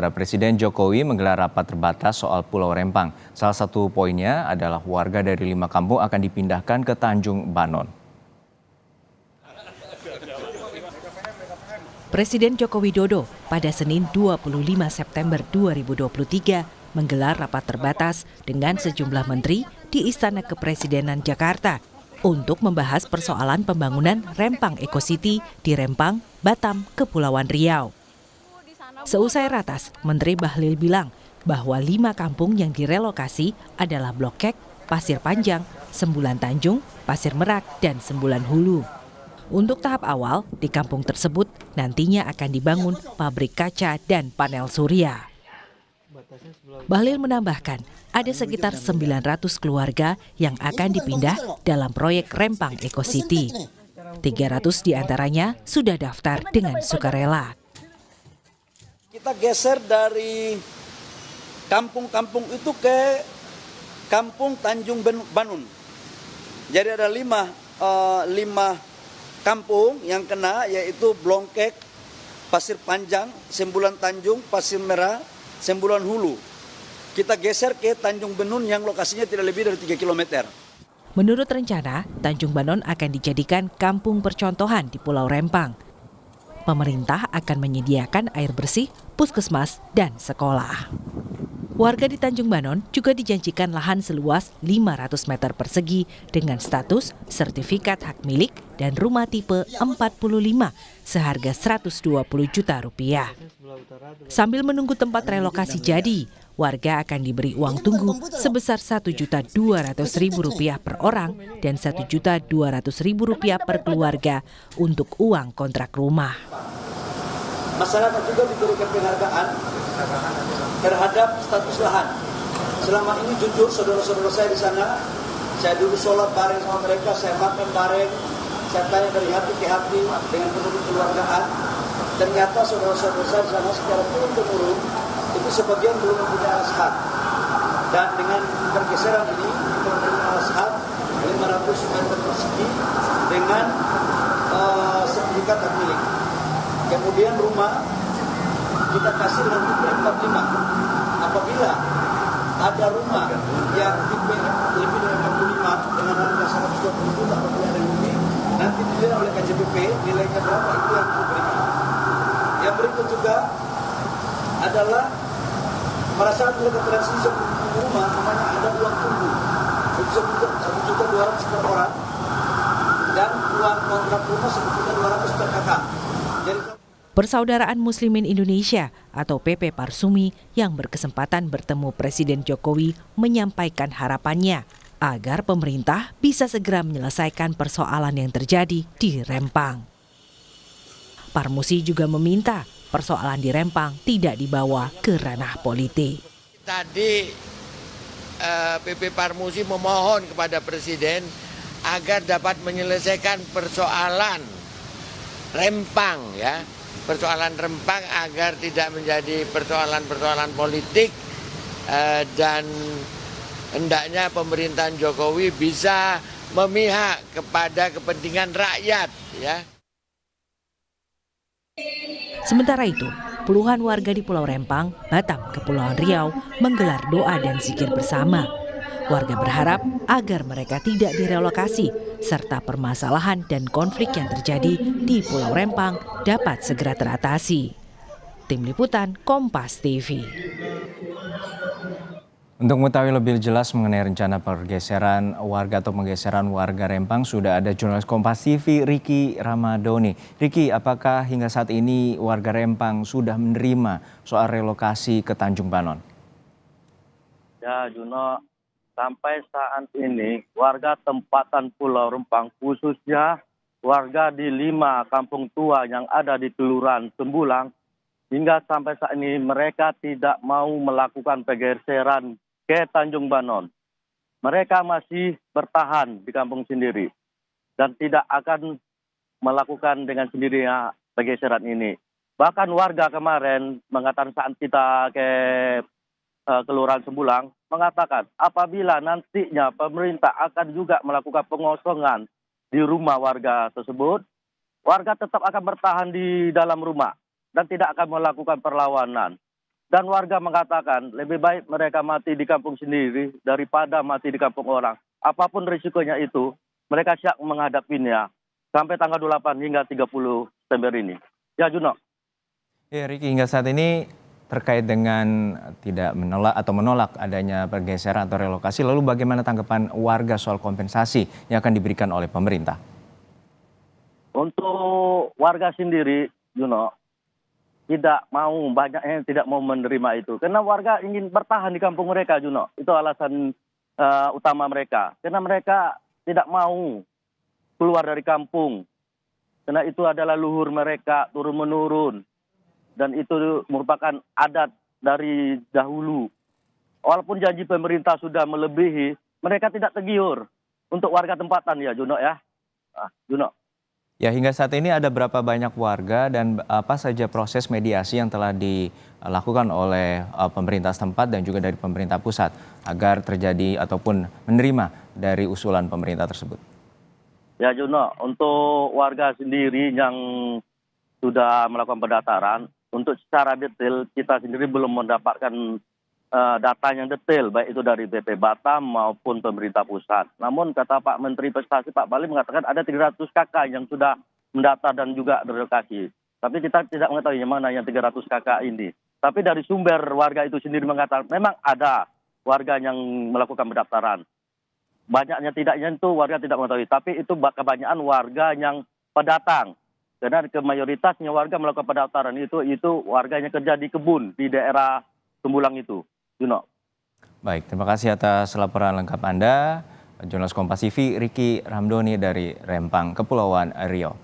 Presiden Jokowi menggelar rapat terbatas soal Pulau Rempang. Salah satu poinnya adalah warga dari 5 kampung akan dipindahkan ke Tanjung Banon. Presiden Joko Widodo pada Senin 25 September 2023 menggelar rapat terbatas dengan sejumlah menteri di Istana Kepresidenan Jakarta untuk membahas persoalan pembangunan Rempang Eco City di Rempang, Batam, Kepulauan Riau. Seusai ratas, Menteri Bahlil bilang bahwa 5 kampung yang direlokasi adalah Blok Kek, Pasir Panjang, Sembulan Tanjung, Pasir Merak, dan Sembulan Hulu. Untuk tahap awal, di kampung tersebut nantinya akan dibangun pabrik kaca dan panel surya. Bahlil menambahkan, ada sekitar 900 keluarga yang akan dipindah dalam proyek Rempang Eco City. 300 diantaranya sudah daftar dengan sukarela. Kita geser dari kampung-kampung itu ke kampung Tanjung Banon. Jadi ada lima kampung yang kena, yaitu Blongkek, Pasir Panjang, Sembulan Tanjung, Pasir Merah, Sembulan Hulu. Kita geser ke Tanjung Banon yang lokasinya tidak lebih dari 3 km. Menurut rencana, Tanjung Banon akan dijadikan kampung percontohan di Pulau Rempang. Pemerintah akan menyediakan air bersih, puskesmas, dan sekolah. Warga di Tanjung Banon juga dijanjikan lahan seluas 500 meter persegi dengan status sertifikat hak milik dan rumah tipe 45 seharga Rp120 juta. Sambil menunggu tempat relokasi jadi, warga akan diberi uang tunggu sebesar Rp1.200.000 per orang dan Rp1.200.000 per keluarga untuk uang kontrak rumah. Masyarakat juga diberikan penghargaan terhadap status lahan. Selama ini jujur saudara-saudara saya di sana, saya dulu sholat bareng sama mereka, saya makan bareng, saya tanya dari hati ke hati dengan penuh kekeluargaan. Ternyata saudara-saudara saya di sana secara turun-temurun itu sebagian belum mempunyai alas hak. Dan dengan pergeseran ini kita mempunyai alas hak 500 meter persegi dengan sertifikat hak milik. Kemudian rumah kita kasih dengan tipe 45. Apabila ada rumah yang tipe lebih dari 45 dengan harga 120 juta apabila ada yang lebih, nanti dinilai oleh KJPP, nilainya berapa itu yang diberikan. Yang berikut juga adalah masyarakat mereka transisi rumah, namanya ada uang tunggu Rp1.200.000 per orang dan uang kontrak rumah Rp1.200.000 per kakak. Jadi Persaudaraan Muslimin Indonesia atau PP Parsumi yang berkesempatan bertemu Presiden Jokowi menyampaikan harapannya agar pemerintah bisa segera menyelesaikan persoalan yang terjadi di Rempang. Parmusi juga meminta persoalan di Rempang tidak dibawa ke ranah politik. Tadi PP Parmusi memohon kepada Presiden agar dapat menyelesaikan persoalan Rempang, ya. Persoalan Rempang agar tidak menjadi persoalan-persoalan politik dan hendaknya pemerintahan Jokowi bisa memihak kepada kepentingan rakyat, ya. Sementara itu, puluhan warga di Pulau Rempang, Batam, Kepulauan Riau menggelar doa dan zikir bersama. Warga berharap agar mereka tidak direlokasi, serta permasalahan dan konflik yang terjadi di Pulau Rempang dapat segera teratasi. Tim Liputan Kompas TV. Untuk mengetahui lebih jelas mengenai rencana pergeseran warga atau penggeseran warga Rempang, sudah ada jurnalis Kompas TV Riki Ramadoni. Riki, apakah hingga saat ini warga Rempang sudah menerima soal relokasi ke Tanjung Banon? Ya, Juno, sampai saat ini warga tempatan Pulau Rempang, khususnya warga di 5 kampung tua yang ada di Kelurahan Sembulang, hingga sampai saat ini mereka tidak mau melakukan pergeseran ke Tanjung Banon. Mereka masih bertahan di kampung sendiri dan tidak akan melakukan dengan sendirinya pergeseran ini. Bahkan warga kemarin mengatakan saat kita ke Kelurahan Sembulang mengatakan apabila nantinya pemerintah akan juga melakukan pengosongan di rumah warga tersebut, warga tetap akan bertahan di dalam rumah dan tidak akan melakukan perlawanan. Dan warga mengatakan lebih baik mereka mati di kampung sendiri daripada mati di kampung orang. Apapun risikonya itu, mereka siap menghadapinya sampai tanggal 28 hingga 30 September ini. Ya, Juno. Ya, Riki, hingga saat ini terkait dengan tidak menolak adanya pergeseran atau relokasi, lalu bagaimana tanggapan warga soal kompensasi yang akan diberikan oleh pemerintah? Untuk warga sendiri, Juno, banyak yang tidak mau menerima itu. Karena warga ingin bertahan di kampung mereka, Juno. Itu alasan utama mereka. Karena mereka tidak mau keluar dari kampung. Karena itu adalah luhur mereka turun-menurun. Dan itu merupakan adat dari dahulu. Walaupun janji pemerintah sudah melebihi, mereka tidak tergiur untuk warga tempatan ya, Juno ya. Juno. Ya, hingga saat ini ada berapa banyak warga dan apa saja proses mediasi yang telah dilakukan oleh pemerintah setempat dan juga dari pemerintah pusat agar terjadi ataupun menerima dari usulan pemerintah tersebut? Ya, Juno, untuk warga sendiri yang sudah melakukan pendaftaran, untuk secara detail kita sendiri belum mendapatkan data yang detail, baik itu dari BP Batam maupun pemerintah pusat. Namun kata Pak Menteri Investasi Pak Bali mengatakan ada 300 KK yang sudah mendaftar dan juga direlokasi. Tapi kita tidak mengetahui yang mana yang 300 KK ini. Tapi dari sumber warga itu sendiri mengatakan memang ada warga yang melakukan pendaftaran. Banyaknya tidaknya itu warga tidak mengetahui. Tapi itu kebanyakan warga yang pendatang. Karena mayoritasnya warga melakukan pendaftaran itu warganya kerja di kebun di daerah Tembulang itu. Juno. Baik, terima kasih atas laporan lengkap Anda. Jurnalis Kompas TV Riki Ramdhani dari Rempang, Kepulauan Riau.